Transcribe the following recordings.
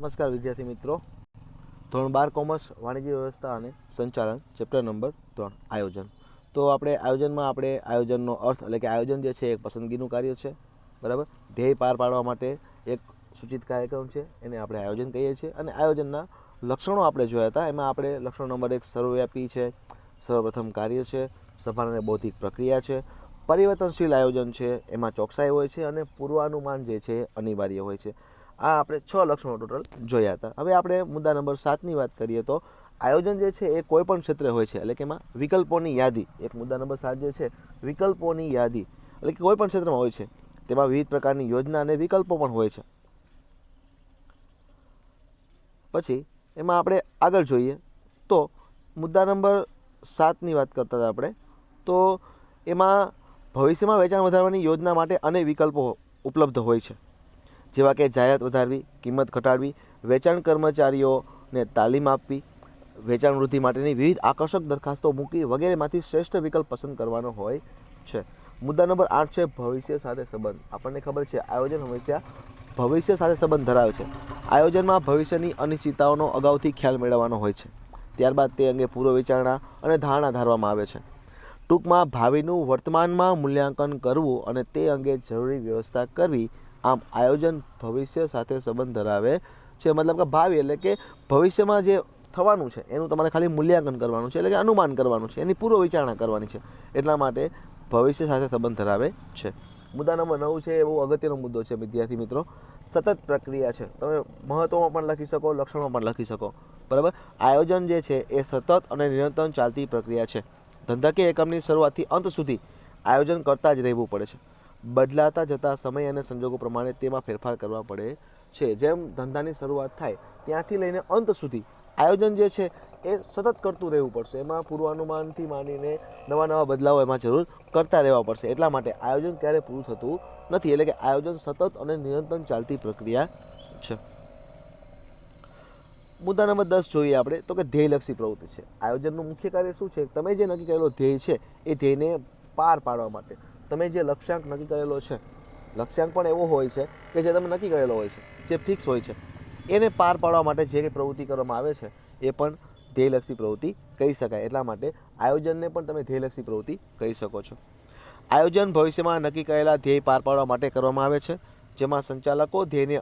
નમસ્કાર વિદ્યાર્થી મિત્રો, ધોરણ 12 કોમર્સ વાણિજ્ય વ્યવસ્થા અને સંચાલન ચેપ્ટર નંબર 3 આયોજન. તો આપણે આયોજનનો અર્થ એટલે કે આયોજન જે છે એક પસંદગીનું કાર્ય છે, બરાબર. ધ્યેય પાર પાડવા માટે એક સૂચિત કાર્યક્રમ છે, એને આપણે આયોજન કહીએ છીએ. અને આયોજનના લક્ષણો આપણે જોયા હતા. એમાં આપણે લક્ષણ નંબર 1 સર્વવ્યાપી છે, સર્વપ્રથમ કાર્ય છે, સભાન અને બૌદ્ધિક પ્રક્રિયા છે, પરિવર્તનશીલ આયોજન છે, એમાં ચોકસાઈ હોય છે અને પૂર્વાનુમાન જે છે અનિવાર્ય હોય છે. આ આપણે 6 લક્ષણો ટોટલ જોયા હતા. હવે આપણે મુદ્દા નંબર 7ની વાત કરીએ તો આયોજન જે છે એ કોઈ પણ ક્ષેત્રે હોય છે, એટલે કે એમાં વિકલ્પોની યાદી. એક મુદ્દા નંબર 7 જે છે વિકલ્પોની યાદી, એટલે કે કોઈ પણ ક્ષેત્રમાં હોય છે, તેમાં વિવિધ પ્રકારની યોજના અને વિકલ્પો પણ હોય છે. પછી એમાં આપણે આગળ જોઈએ તો મુદ્દા નંબર 7ની વાત કરતા હતા આપણે, તો એમાં ભવિષ્યમાં વેચાણ વધારવાની યોજના માટે અનેક વિકલ્પો ઉપલબ્ધ હોય છે, જેવા કે જાહેરાત વધારવી, કિંમત ઘટાડવી, વેચાણ કર્મચારીઓને તાલીમ આપવી, વેચાણ વૃદ્ધિ માટેની વિવિધ આકર્ષક દરખાસ્તો મૂકવી વગેરેમાંથી શ્રેષ્ઠ વિકલ્પ પસંદ કરવાનો હોય છે. મુદ્દા નંબર 8 છે ભવિષ્ય સાથે સંબંધ. આપણને ખબર છે આયોજન હંમેશા ભવિષ્ય સાથે સંબંધ ધરાવે છે. આયોજનમાં ભવિષ્યની અનિશ્ચિતતાઓનો અગાઉથી ખ્યાલ મેળવવાનો હોય છે, ત્યારબાદ તે અંગે પૂર્વ વિચારણા અને ધારણા ધારવામાં આવે છે. ટૂંકમાં ભાવિનું વર્તમાનમાં મૂલ્યાંકન કરવું અને તે અંગે જરૂરી વ્યવસ્થા કરવી. આમ આયોજન ભવિષ્ય સાથે સંબંધ ધરાવે છે. મતલબ કે ભાવિ એટલે કે ભવિષ્યમાં જે થવાનું છે એનું તમારે ખાલી મૂલ્યાંકન કરવાનું છે, એટલે કે અનુમાન કરવાનું છે, એની પૂર્વ વિચારણા કરવાની છે. એટલા માટે ભવિષ્ય સાથે સંબંધ ધરાવે છે. મુદ્દા નંબર 9 છે, એ બહુ અગત્યનો મુદ્દો છે વિદ્યાર્થી મિત્રો. સતત પ્રક્રિયા છે. તમે મહત્વમાં પણ લખી શકો, લક્ષણમાં પણ લખી શકો, બરાબર. આયોજન જે છે એ સતત અને નિરંતર ચાલતી પ્રક્રિયા છે. ધંધાકીય એકમની શરૂઆતથી અંત સુધી આયોજન કરતા જ રહેવું પડે છે. બદલાતા જતા સમય અને સંજોગો પ્રમાણે તેમાં ફેરફાર કરવા પડે છે. જેમ ધંધાની શરૂઆત થાય ત્યાંથી લઈને અંત સુધી આયોજન જે છે એ સતત કરતું રહેવું પડશે. એમાં પૂર્વાનુમાનથી માંડીને નવા બદલાવો એમાં જરૂર કરતા રહેવા પડશે. એટલા માટે આયોજન ક્યારે પૂરું થતું નથી, એટલે કે આયોજન સતત અને નિરંતર ચાલતી પ્રક્રિયા છે. મુદ્દા નંબર 10 જોઈએ આપણે તો કે ધ્યેયલક્ષી પ્રવૃત્તિ છે. આયોજનનું મુખ્ય કાર્ય શું છે? તમે જે નક્કી કરેલો ધ્યેય છે એ ધ્યેયને પાર પાડવા માટે તમે જે લક્ષ્યાંક નક્કી કરેલો છે, લક્ષ્યાંક પણ એવો હોય છે કે જે તમે નક્કી કરેલો હોય છે, જે ફિક્સ હોય છે, એને પાર પાડવા માટે જે કંઈ પ્રવૃત્તિ કરવામાં આવે છે એ પણ ધ્યેયલક્ષી પ્રવૃત્તિ કહી શકાય. એટલા માટે આયોજનને પણ તમે ધ્યેયલક્ષી પ્રવૃત્તિ કહી શકો છો. આયોજન ભવિષ્યમાં નક્કી કરેલા ધ્યેય પાર પાડવા માટે કરવામાં આવે છે, જેમાં સંચાલકો ધ્યેયને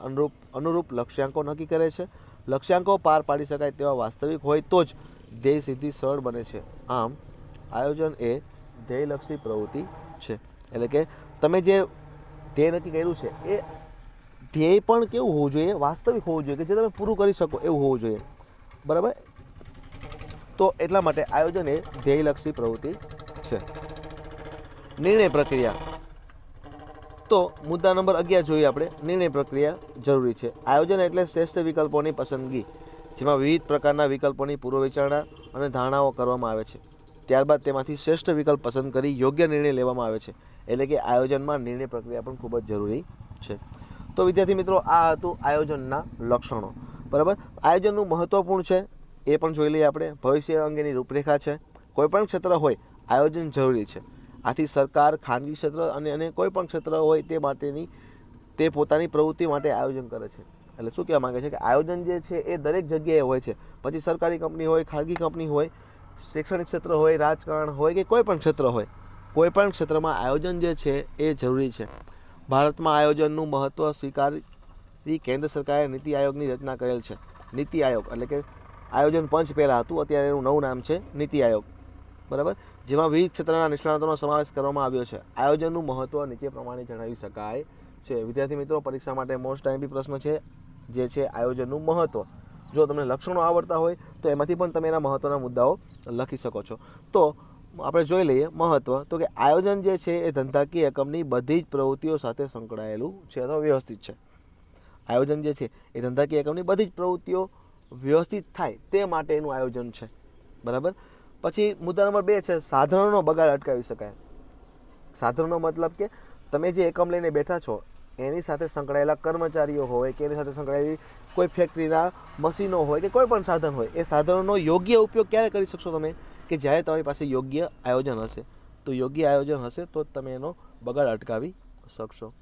અનુરૂપ લક્ષ્યાંકો નક્કી કરે છે. લક્ષ્યાંકો પાર પાડી શકાય તેવા વાસ્તવિક હોય તો જ ધ્યેય સિદ્ધિ સરળ બને છે. આમ આયોજન એ ધ્યેયલક્ષી પ્રવૃત્તિ છે. એટલે કે તમે જે ધ્યેય નક્કી કર્યું છે એ ધ્યેય પણ કેવું હોવું જોઈએ? વાસ્તવિક હોવું જોઈએ, કે જે તમે પૂરું કરી શકો એવું હોવું જોઈએ, બરાબર. તો એટલા માટે આયોજન એ ધ્યેયલક્ષી પ્રવૃત્તિ છે. નિર્ણય પ્રક્રિયા. તો મુદ્દા નંબર 11 જોઈએ આપણે. નિર્ણય પ્રક્રિયા જરૂરી છે. આયોજન એટલે શ્રેષ્ઠ વિકલ્પોની પસંદગી, જેમાં વિવિધ પ્રકારના વિકલ્પોની પૂર્વ વિચારણા અને ધારણાઓ કરવામાં આવે છે. ત્યારબાદ તેમાંથી શ્રેષ્ઠ વિકલ્પ પસંદ કરી યોગ્ય નિર્ણય લેવામાં આવે છે. એટલે કે આયોજનમાં નિર્ણય પ્રક્રિયા પણ ખૂબ જ જરૂરી છે. તો વિદ્યાર્થી મિત્રો, આ હતું આયોજનના લક્ષણો, બરાબર. આયોજનનું મહત્વપૂર્ણ છે એ પણ જોઈ લઈએ આપણે. ભવિષ્ય અંગેની રૂપરેખા છે. કોઈપણ ક્ષેત્ર હોય આયોજન જરૂરી છે. આથી સરકાર, ખાનગી ક્ષેત્ર અને કોઈ પણ ક્ષેત્ર હોય તે માટેની તે પોતાની પ્રવૃત્તિ માટે આયોજન કરે છે. એટલે શું કહેવા માંગે છે કે આયોજન જે છે એ દરેક જગ્યાએ હોય છે. પછી સરકારી કંપની હોય, ખાનગી કંપની હોય, શૈક્ષણિક ક્ષેત્ર હોય, રાજકારણ હોય કે કોઈ પણ ક્ષેત્ર હોય, કોઈ પણ ક્ષેત્રમાં આયોજન જે છે એ જરૂરી છે. ભારતમાં આયોજનનું મહત્વ સ્વીકારી કેન્દ્ર સરકારે નીતિ આયોગની રચના કરેલ છે. નીતિ આયોગ એટલે કે આયોજન પંચ પહેલાં હતું, અત્યારે એનું નવું નામ છે નીતિ આયોગ, બરાબર. જેમાં વિવિધ ક્ષેત્રના નિષ્ણાતોનો સમાવેશ કરવામાં આવ્યો છે. આયોજનનું મહત્વ નીચે પ્રમાણે જણાવી શકાય છે. વિદ્યાર્થી મિત્રો, પરીક્ષા માટે મોસ્ટ ટાઈમપી પ્રશ્ન છે જે છે આયોજનનું મહત્વ. જો તમને લક્ષણો આવડતા હોય તો એમાંથી પણ તમે એના મહત્વના મુદ્દાઓ લખી શકો છો. તો આપણે જોઈ લઈએ મહત્વ. તો કે આયોજન જે છે એ ધંધાકીય એકમની બધી જ પ્રવૃત્તિઓ સાથે સંકળાયેલું છે અથવા વ્યવસ્થિત છે. આયોજન જે છે એ ધંધાકીય એકમની બધી જ પ્રવૃત્તિઓ વ્યવસ્થિત થાય તે માટેનું આયોજન છે, બરાબર. પછી મુદ્દા નંબર 2 છે સાધનોનો બગાડ અટકાવી શકાય. સાધનોનો મતલબ કે તમે જે એકમ લઈને બેઠા છો એની સાથે સંકળાયેલા કર્મચારીઓ હોય કે એની સાથે સંકળાયેલી કોઈ ફેક્ટરીના મશીનો હોય કે કોઈ પણ સાધન હોય, એ સાધનોનો યોગ્ય ઉપયોગ ક્યારે કરી શકશો તમે? કે જ્યારે તમારી પાસે યોગ્ય આયોજન હશે. તો યોગ્ય આયોજન હશે તો જ તમે એનો બગાડ અટકાવી શકશો.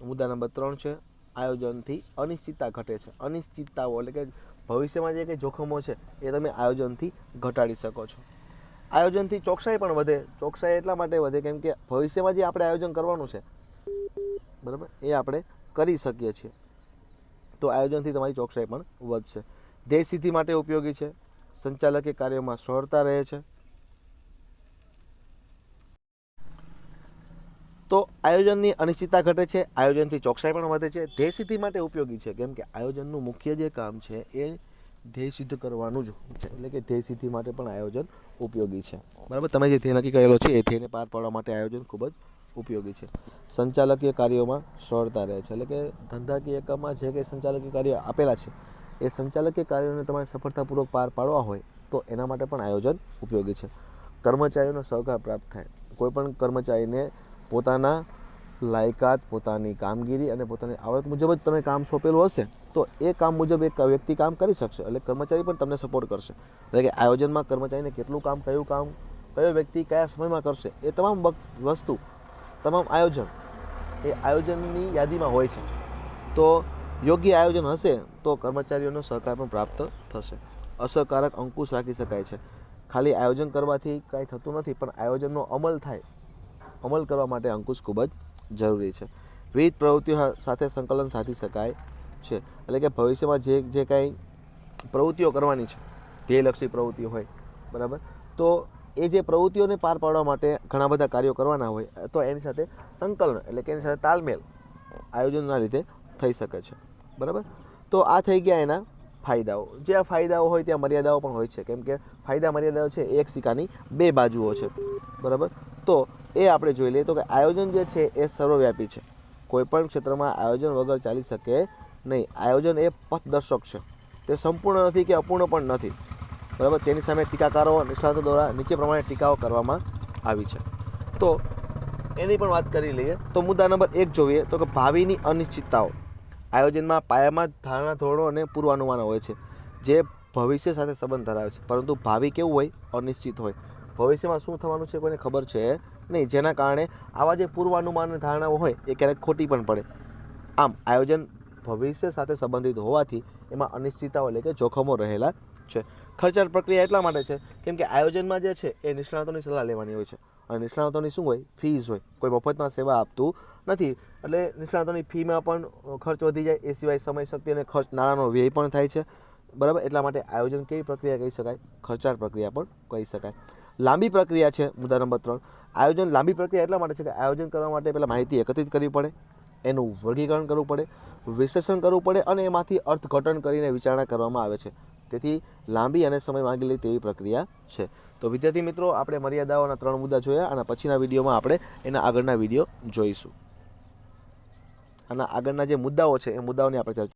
મુદ્દા નંબર 3 છે આયોજનથી અનિશ્ચિતતા ઘટે છે. અનિશ્ચિતતાઓ એટલે કે ભવિષ્યમાં જે કંઈ જોખમો છે એ તમે આયોજનથી ઘટાડી શકો છો. આયોજનથી ચોકસાઈ પણ વધે. ચોકસાઈ એટલા માટે વધે કેમ કે ભવિષ્યમાં જે આપણે આયોજન કરવાનું છે બરાબર એ આપણે કરી શકીએ છીએ, તો આયોજનથી તમારી ચોકસાઈ પણ વધશે. ધ્યેય સિદ્ધિ માટે ઉપયોગી છે. સંચાલકીય કાર્યોમાં સરળતા રહે છે. તો આયોજનની અનિશ્ચિતતા ઘટે છે, આયોજનથી ચોકસાઈ પણ વધે છે. ધ્યેય સિદ્ધિ માટે ઉપયોગી છે કેમ કે આયોજનનું મુખ્ય જે કામ છે એ ધ્યેય સિદ્ધ કરવાનું જ છે, એટલે કે ધ્યેય સિદ્ધિ માટે પણ આયોજન ઉપયોગી છે. બરાબર, તમે જે ધ્યેય નક્કી કરેલો છે એ ધ્યેયને પાર પાડવા માટે આયોજન ખૂબ જ ઉપયોગી છે. સંચાલકીય કાર્યોમાં સરળતા રહે છે, એટલે કે ધંધાકીય એકમમાં જે કંઈ સંચાલકીય કાર્યો આપેલા છે એ સંચાલકીય કાર્યોને તમારે સફળતાપૂર્વક પાર પાડવા હોય તો એના માટે પણ આયોજન ઉપયોગી છે. કર્મચારીઓનો સહકાર પ્રાપ્ત થાય. કોઈપણ કર્મચારીને પોતાના લાયકાત, પોતાની કામગીરી અને પોતાની આવડત મુજબ જ તમે કામ સોંપેલું હશે તો એ કામ મુજબ એક વ્યક્તિ કામ કરી શકશે, એટલે કર્મચારી પણ તમને સપોર્ટ કરશે. એટલે કે આયોજનમાં કર્મચારીને કેટલું કામ, કયો વ્યક્તિ કયા સમયમાં કરશે એ તમામ વસ્તુ, તમામ આયોજન એ આયોજનની યાદીમાં હોય છે. તો યોગ્ય આયોજન હશે તો કર્મચારીઓનો સહકાર પણ પ્રાપ્ત થશે. અસરકારક અંકુશ રાખી શકાય છે. ખાલી આયોજન કરવાથી કાંઈ થતું નથી, પણ આયોજનનો અમલ થાય, અમલ કરવા માટે અંકુશ ખૂબ જ જરૂરી છે. વિવિધ પ્રવૃત્તિઓ સાથે સંકલન સાધી શકાય છે, એટલે કે ભવિષ્યમાં જે કાંઈ પ્રવૃત્તિઓ કરવાની છે, ધ્યેયલક્ષી પ્રવૃત્તિઓ હોય બરાબર, તો એ જે પ્રવૃત્તિઓને પાર પાડવા માટે ઘણા બધા કાર્યો કરવાના હોય તો એની સાથે સંકલન એટલે કે એની સાથે તાલમેલ આયોજનના લીધે થઈ શકે છે. બરાબર, તો આ થઈ ગયા એના ફાયદાઓ. જ્યાં ફાયદાઓ હોય ત્યાં મર્યાદાઓ પણ હોય છે, કેમ કે ફાયદા મર્યાદાઓ છે એક સિક્કાની બે બાજુઓ છે. બરાબર, તો એ આપણે જોઈ લઈએ તો કે આયોજન જે છે એ સર્વવ્યાપી છે. કોઈપણ ક્ષેત્રમાં આયોજન વગર ચાલી શકે નહીં. આયોજન એ પથદર્શક છે, તે સંપૂર્ણ નથી કે અપૂર્ણ પણ નથી. બરાબર, તેની સામે ટીકાકારો, નિષ્ણાતો દ્વારા નીચે પ્રમાણે ટીકાઓ કરવામાં આવી છે. તો એની પણ વાત કરી લઈએ. તો મુદ્દા નંબર 1 જોઈએ તો કે ભાવિની અનિશ્ચિતતાઓ. આયોજનમાં પાયામાં ધારણા, ધોરણો અને પૂર્વાનુમાનો હોય છે જે ભવિષ્ય સાથે સંબંધ ધરાવે છે, પરંતુ ભાવિ કેવું હોય? અનિશ્ચિત હોય. ભવિષ્યમાં શું થવાનું છે કોઈને ખબર છે નહીં, જેના કારણે આવા જે પૂર્વાનુમાન અને ધારણાઓ હોય એ ક્યારેક ખોટી પણ પડે. આમ આયોજન ભવિષ્ય સાથે સંબંધિત હોવાથી એમાં અનિશ્ચિતતાઓ એટલે કે જોખમો રહેલા છે. ખર્ચાળ પ્રક્રિયા એટલા માટે છે કેમ કે આયોજનમાં જે છે એ નિષ્ણાતોની સલાહ લેવાની હોય છે, અને નિષ્ણાતોની શું હોય? ફીસ હોય. કોઈ મફતમાં સેવા આપતું નથી, એટલે નિષ્ણાતોની ફીમાં પણ ખર્ચ વધી જાય. એ સિવાય સમય, શક્તિ અને ખર્ચ, નાણાંનો વ્યય પણ થાય છે. બરાબર, એટલા માટે આયોજન કેવી પ્રક્રિયા કહી શકાય? ખર્ચાળ પ્રક્રિયા પણ કહી શકાય. લાંબી પ્રક્રિયા છે મુદ્દા નંબર 3. આયોજન લાંબી પ્રક્રિયા એટલા માટે છે કે આયોજન કરવા માટે પહેલાં માહિતી એકત્રિત કરવી પડે, એનું વર્ગીકરણ કરવું પડે, વિશ્લેષણ કરવું પડે અને એમાંથી અર્થઘટન કરીને વિચારણા કરવામાં આવે છે. તેથી લાંબી અને સમય માંગી લે તેવી પ્રક્રિયા છે. તો વિદ્યાર્થી મિત્રો, આપણે મર્યાદાઓના 3 મુદ્દા જોયા, અને પછીના વિડીયોમાં આપણે એના આગળના વિડીયો જોઈશું. આના આગળના જે મુદ્દાઓ છે એ મુદ્દાઓની આપણે ચર્ચા